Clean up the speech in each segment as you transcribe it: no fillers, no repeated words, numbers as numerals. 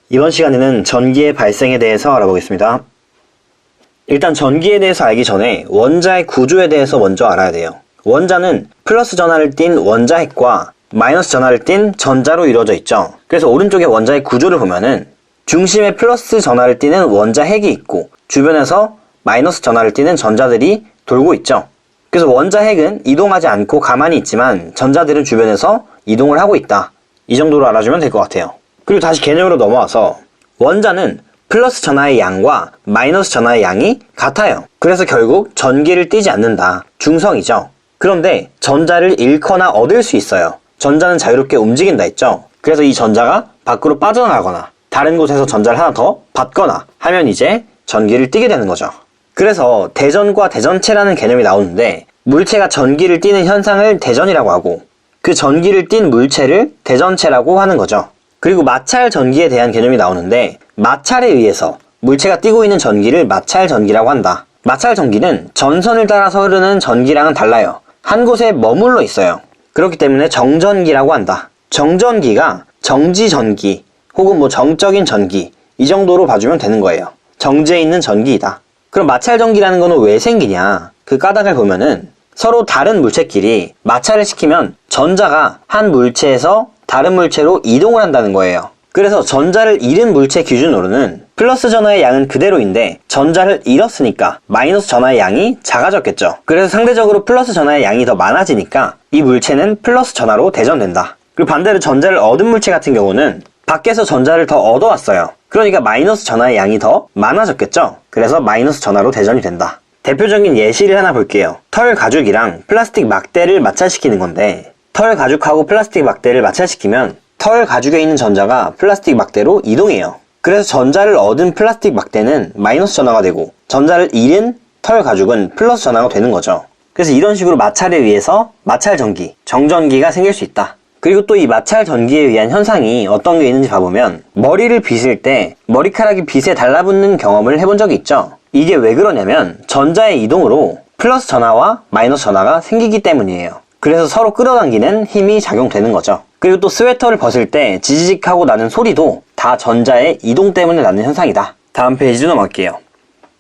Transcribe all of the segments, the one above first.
이번 시간에는 전기의 발생에 대해서 알아보겠습니다. 일단 전기에 대해서 알기 전에 원자의 구조에 대해서 먼저 알아야 돼요. 원자는 플러스 전하를 띤 원자핵과 마이너스 전하를 띤 전자로 이루어져 있죠. 그래서 오른쪽에 원자의 구조를 보면은 중심에 플러스 전하를 띠는 원자핵이 있고 주변에서 마이너스 전하를 띠는 전자들이 돌고 있죠. 그래서 원자핵은 이동하지 않고 가만히 있지만 전자들은 주변에서 이동을 하고 있다. 이 정도로 알아주면 될 것 같아요. 그리고 다시 개념으로 넘어와서 원자는 플러스 전하의 양과 마이너스 전하의 양이 같아요. 그래서 결국 전기를 띠지 않는다. 중성이죠. 그런데 전자를 잃거나 얻을 수 있어요. 전자는 자유롭게 움직인다 했죠. 그래서 이 전자가 밖으로 빠져나가거나 다른 곳에서 전자를 하나 더 받거나 하면 이제 전기를 띠게 되는 거죠. 그래서 대전과 대전체라는 개념이 나오는데 물체가 전기를 띠는 현상을 대전이라고 하고 그 전기를 띤 물체를 대전체라고 하는 거죠. 그리고 마찰 전기에 대한 개념이 나오는데 마찰에 의해서 물체가 띠고 있는 전기를 마찰 전기라고 한다. 마찰 전기는 전선을 따라서 흐르는 전기랑은 달라요. 한 곳에 머물러 있어요. 그렇기 때문에 정전기라고 한다. 정전기가 정지전기 혹은 정적인 전기 이 정도로 봐주면 되는 거예요. 정지에 있는 전기이다. 그럼 마찰 전기라는 거는 왜 생기냐? 그 까닭을 보면은 서로 다른 물체끼리 마찰을 시키면 전자가 한 물체에서 다른 물체로 이동을 한다는 거예요. 그래서 전자를 잃은 물체 기준으로는 플러스 전하의 양은 그대로인데 전자를 잃었으니까 마이너스 전하의 양이 작아졌겠죠. 그래서 상대적으로 플러스 전하의 양이 더 많아지니까 이 물체는 플러스 전하로 대전된다. 그리고 반대로 전자를 얻은 물체 같은 경우는 밖에서 전자를 더 얻어왔어요. 그러니까 마이너스 전하의 양이 더 많아졌겠죠. 그래서 마이너스 전하로 대전이 된다. 대표적인 예시를 하나 볼게요. 털 가죽이랑 플라스틱 막대를 마찰시키는 건데 털 가죽하고 플라스틱 막대를 마찰시키면 털 가죽에 있는 전자가 플라스틱 막대로 이동해요. 그래서 전자를 얻은 플라스틱 막대는 마이너스 전하가 되고 전자를 잃은 털 가죽은 플러스 전하가 되는 거죠. 그래서 이런 식으로 마찰에 의해서 마찰 전기, 정전기가 생길 수 있다. 그리고 또 이 마찰 전기에 의한 현상이 어떤 게 있는지 봐보면 머리를 빗을 때 머리카락이 빗에 달라붙는 경험을 해본 적이 있죠. 이게 왜 그러냐면 전자의 이동으로 플러스 전하와 마이너스 전하가 생기기 때문이에요. 그래서 서로 끌어당기는 힘이 작용되는 거죠. 그리고 또 스웨터를 벗을 때 지지직하고 나는 소리도 다 전자의 이동 때문에 나는 현상이다. 다음 페이지로 넘어갈게요.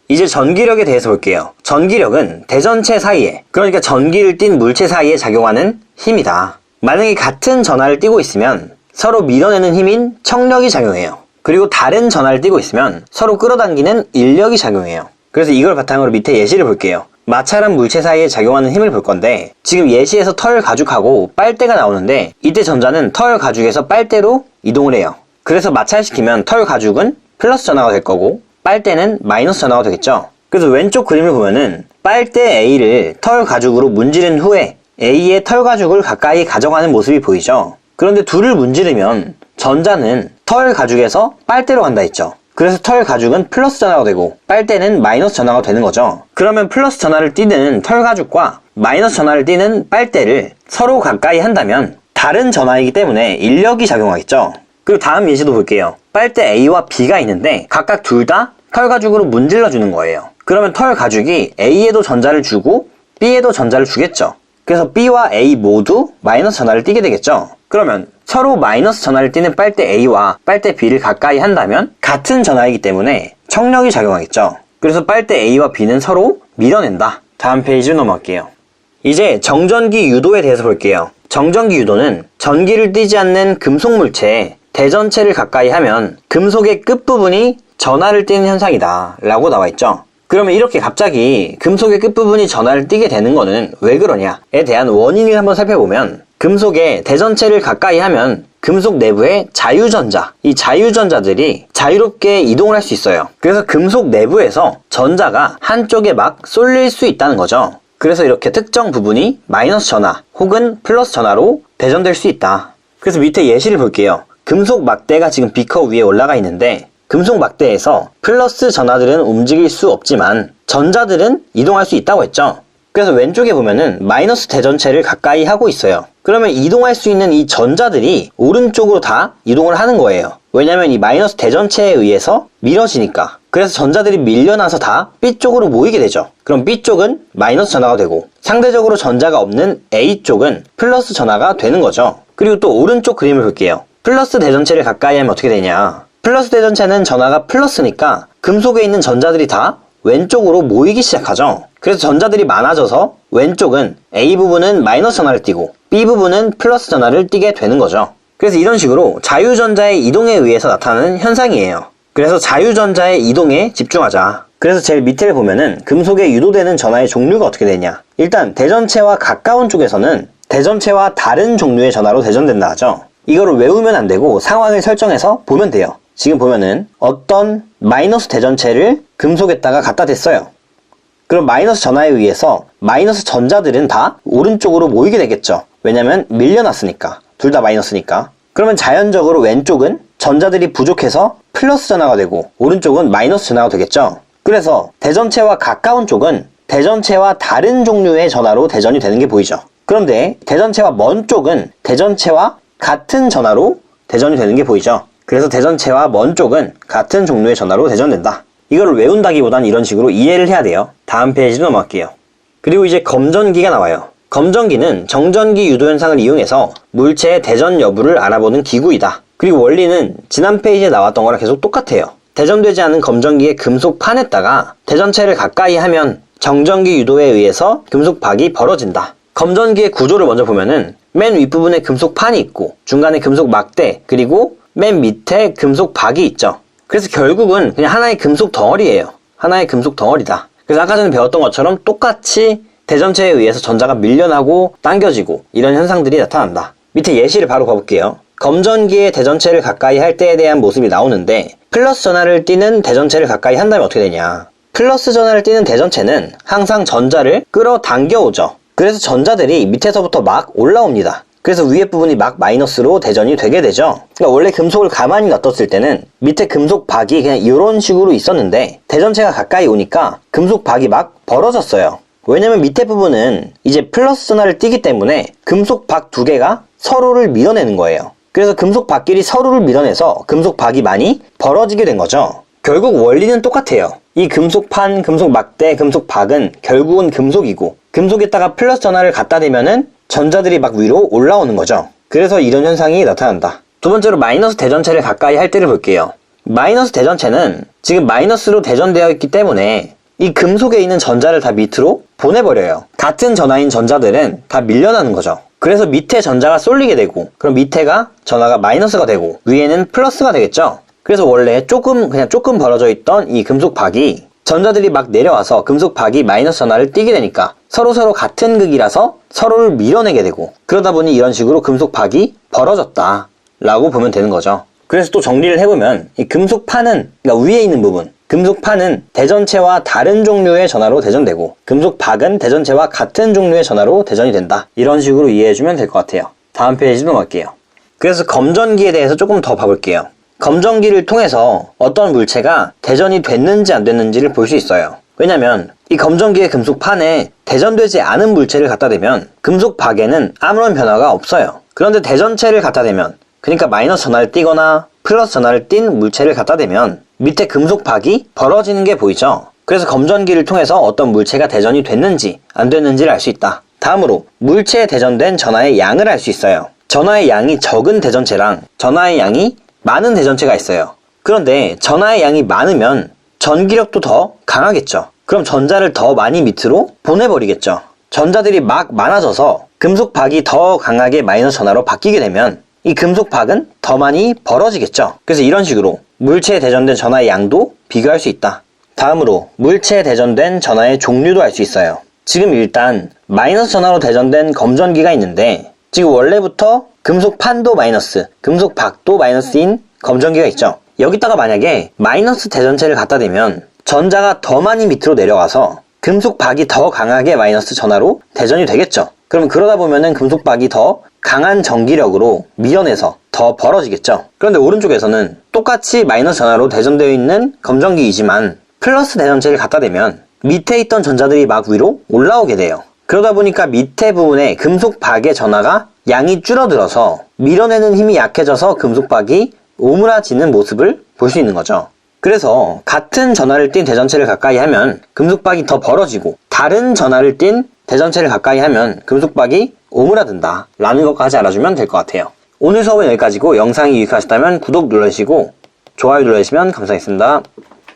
이제 전기력에 대해서 볼게요. 전기력은 대전체 사이에, 그러니까 전기를 띤 물체 사이에 작용하는 힘이다. 만약에 같은 전하를 띠고 있으면 서로 밀어내는 힘인 척력이 작용해요. 그리고 다른 전하를 띠고 있으면 서로 끌어당기는 인력이 작용해요. 그래서 이걸 바탕으로 밑에 예시를 볼게요. 마찰한 물체 사이에 작용하는 힘을 볼 건데 지금 예시에서 털 가죽하고 빨대가 나오는데 이때 전자는 털 가죽에서 빨대로 이동을 해요. 그래서 마찰시키면 털 가죽은 플러스 전하가 될 거고 빨대는 마이너스 전하가 되겠죠. 그래서 왼쪽 그림을 보면은 빨대 A를 털 가죽으로 문지른 후에 A의 털 가죽을 가까이 가져가는 모습이 보이죠. 그런데 둘을 문지르면 전자는 털 가죽에서 빨대로 간다 했죠. 그래서 털 가죽은 플러스 전하가 되고 빨대는 마이너스 전하가 되는 거죠. 그러면 플러스 전하를 띠는 털 가죽과 마이너스 전하를 띠는 빨대를 서로 가까이 한다면 다른 전하이기 때문에 인력이 작용하겠죠. 그리고 다음 예시도 볼게요. 빨대 A와 B가 있는데 각각 둘 다 털 가죽으로 문질러 주는 거예요. 그러면 털 가죽이 A에도 전자를 주고 B에도 전자를 주겠죠. 그래서 B와 A 모두 마이너스 전하를 띠게 되겠죠. 그러면 서로 마이너스 전하를 띠는 빨대 A와 빨대 B를 가까이 한다면 같은 전하이기 때문에 척력이 작용하겠죠. 그래서 빨대 A와 B는 서로 밀어낸다. 다음 페이지로 넘어갈게요. 이제 정전기 유도에 대해서 볼게요. 정전기 유도는 전기를 띠지 않는 금속 물체에 대전체를 가까이 하면 금속의 끝부분이 전하를 띠는 현상이다 라고 나와 있죠. 그러면 이렇게 갑자기 금속의 끝부분이 전하를 띠게 되는 거는 왜 그러냐에 대한 원인을 한번 살펴보면 금속의 대전체를 가까이 하면 금속 내부의 자유전자, 이 자유전자들이 자유롭게 이동을 할 수 있어요. 그래서 금속 내부에서 전자가 한쪽에 막 쏠릴 수 있다는 거죠. 그래서 이렇게 특정 부분이 마이너스 전하 혹은 플러스 전하로 대전될 수 있다. 그래서 밑에 예시를 볼게요. 금속 막대가 지금 비커 위에 올라가 있는데 금속 막대에서 플러스 전하들은 움직일 수 없지만 전자들은 이동할 수 있다고 했죠. 그래서 왼쪽에 보면은 마이너스 대전체를 가까이 하고 있어요. 그러면 이동할 수 있는 이 전자들이 오른쪽으로 다 이동을 하는 거예요. 왜냐면 이 마이너스 대전체에 의해서 밀어지니까. 그래서 전자들이 밀려나서 다 B쪽으로 모이게 되죠. 그럼 B쪽은 마이너스 전하가 되고 상대적으로 전자가 없는 A쪽은 플러스 전하가 되는 거죠. 그리고 또 오른쪽 그림을 볼게요. 플러스 대전체를 가까이 하면 어떻게 되냐. 플러스 대전체는 전하가 플러스니까 금속에 있는 전자들이 다 왼쪽으로 모이기 시작하죠. 그래서 전자들이 많아져서 왼쪽은 A 부분은 마이너스 전하를 띠고 B 부분은 플러스 전하를 띠게 되는 거죠. 그래서 이런 식으로 자유전자의 이동에 의해서 나타나는 현상이에요. 그래서 자유전자의 이동에 집중하자. 그래서 제일 밑에를 보면은 금속에 유도되는 전하의 종류가 어떻게 되냐. 일단 대전체와 가까운 쪽에서는 대전체와 다른 종류의 전하로 대전된다 하죠. 이거를 외우면 안 되고 상황을 설정해서 보면 돼요. 지금 보면은 어떤 마이너스 대전체를 금속에다가 갖다 댔어요. 그럼 마이너스 전하에 의해서 마이너스 전자들은 다 오른쪽으로 모이게 되겠죠. 왜냐면 밀려났으니까. 둘 다 마이너스니까. 그러면 자연적으로 왼쪽은 전자들이 부족해서 플러스 전하가 되고 오른쪽은 마이너스 전하가 되겠죠. 그래서 대전체와 가까운 쪽은 대전체와 다른 종류의 전하로 대전이 되는 게 보이죠. 그런데 대전체와 먼 쪽은 대전체와 같은 전하로 대전이 되는 게 보이죠. 그래서 대전체와 먼 쪽은 같은 종류의 전하로 대전된다. 이거를 외운다기보단 이런 식으로 이해를 해야 돼요. 다음 페이지로 넘어갈게요. 그리고 이제 검전기가 나와요. 검전기는 정전기 유도 현상을 이용해서 물체의 대전 여부를 알아보는 기구이다. 그리고 원리는 지난 페이지에 나왔던 거랑 계속 똑같아요. 대전되지 않은 검전기의 금속판에다가 대전체를 가까이 하면 정전기 유도에 의해서 금속박이 벌어진다. 검전기의 구조를 먼저 보면은 맨 윗부분에 금속판이 있고 중간에 금속 막대 그리고 맨 밑에 금속박이 있죠. 그래서 결국은 그냥 하나의 금속 덩어리예요. 하나의 금속 덩어리다. 그래서 아까 전에 배웠던 것처럼 똑같이 대전체에 의해서 전자가 밀려나고 당겨지고 이런 현상들이 나타난다. 밑에 예시를 바로 봐볼게요. 검전기의 대전체를 가까이 할 때에 대한 모습이 나오는데 플러스 전하를 띠는 대전체를 가까이 한다면 어떻게 되냐. 플러스 전하를 띠는 대전체는 항상 전자를 끌어당겨오죠. 그래서 전자들이 밑에서부터 막 올라옵니다. 그래서 위에 부분이 막 마이너스로 대전이 되게 되죠. 그러니까 원래 금속을 가만히 놔뒀을 때는 밑에 금속 박이 그냥 이런 식으로 있었는데 대전체가 가까이 오니까 금속 박이 막 벌어졌어요. 왜냐면 밑에 부분은 이제 플러스 전하를 띠기 때문에 금속 박 두 개가 서로를 밀어내는 거예요. 그래서 금속 박끼리 서로를 밀어내서 금속 박이 많이 벌어지게 된 거죠. 결국 원리는 똑같아요. 이 금속판, 금속 막대, 금속 박은 결국은 금속이고 금속에다가 플러스 전하를 갖다 대면은 전자들이 막 위로 올라오는 거죠. 그래서 이런 현상이 나타난다. 두 번째로 마이너스 대전체를 가까이 할 때를 볼게요. 마이너스 대전체는 지금 마이너스로 대전되어 있기 때문에 이 금속에 있는 전자를 다 밑으로 보내버려요. 같은 전하인 전자들은 다 밀려나는 거죠. 그래서 밑에 전자가 쏠리게 되고 그럼 밑에가 전하가 마이너스가 되고 위에는 플러스가 되겠죠. 그래서 원래 그냥 조금 벌어져 있던 이 금속 박이 전자들이 막 내려와서 금속 박이 마이너스 전하를 띠게 되니까 서로 같은 극이라서 서로를 밀어내게 되고 그러다 보니 이런 식으로 금속 박이 벌어졌다 라고 보면 되는 거죠. 그래서 또 정리를 해보면 이 금속판은 그러니까 위에 있는 부분 금속판은 대전체와 다른 종류의 전하로 대전되고 금속박은 대전체와 같은 종류의 전하로 대전이 된다. 이런 식으로 이해해주면 될 것 같아요. 다음 페이지로 넘어갈게요. 그래서 검전기에 대해서 조금 더 봐볼게요. 검전기를 통해서 어떤 물체가 대전이 됐는지 안 됐는지를 볼 수 있어요. 왜냐면 이 검전기의 금속판에 대전되지 않은 물체를 갖다 대면 금속박에는 아무런 변화가 없어요. 그런데 대전체를 갖다 대면 그러니까 마이너스 전하를 띠거나 플러스 전하를 띈 물체를 갖다 대면 밑에 금속박이 벌어지는 게 보이죠. 그래서 검전기를 통해서 어떤 물체가 대전이 됐는지 안 됐는지를 알 수 있다. 다음으로 물체에 대전된 전하의 양을 알 수 있어요. 전하의 양이 적은 대전체랑 전하의 양이 많은 대전체가 있어요. 그런데 전하의 양이 많으면 전기력도 더 강하겠죠. 그럼 전자를 더 많이 밑으로 보내버리겠죠. 전자들이 막 많아져서 금속박이 더 강하게 마이너스 전하로 바뀌게 되면 이 금속박은 더 많이 벌어지겠죠. 그래서 이런 식으로 물체에 대전된 전하의 양도 비교할 수 있다. 다음으로 물체에 대전된 전하의 종류도 알 수 있어요. 지금 일단 마이너스 전하로 대전된 검전기가 있는데 지금 원래부터 금속판도 마이너스, 금속박도 마이너스인 검전기가 있죠. 여기다가 만약에 마이너스 대전체를 갖다 대면 전자가 더 많이 밑으로 내려가서 금속박이 더 강하게 마이너스 전하로 대전이 되겠죠. 그럼 그러다 보면은 금속박이 더 강한 전기력으로 밀어내서 더 벌어지겠죠. 그런데 오른쪽에서는 똑같이 마이너스 전하로 대전되어 있는 검전기이지만 플러스 대전체를 갖다 대면 밑에 있던 전자들이 막 위로 올라오게 돼요. 그러다 보니까 밑에 부분에 금속박의 전하가 양이 줄어들어서 밀어내는 힘이 약해져서 금속박이 오므라지는 모습을 볼 수 있는 거죠. 그래서 같은 전하를 띤 대전체를 가까이 하면 금속박이 더 벌어지고 다른 전하를 띤 대전체를 가까이 하면 금속박이 오므라든다 라는 것까지 알아주면 될 것 같아요. 오늘 수업은 여기까지고 영상이 유익하셨다면 구독 눌러주시고 좋아요 눌러주시면 감사하겠습니다.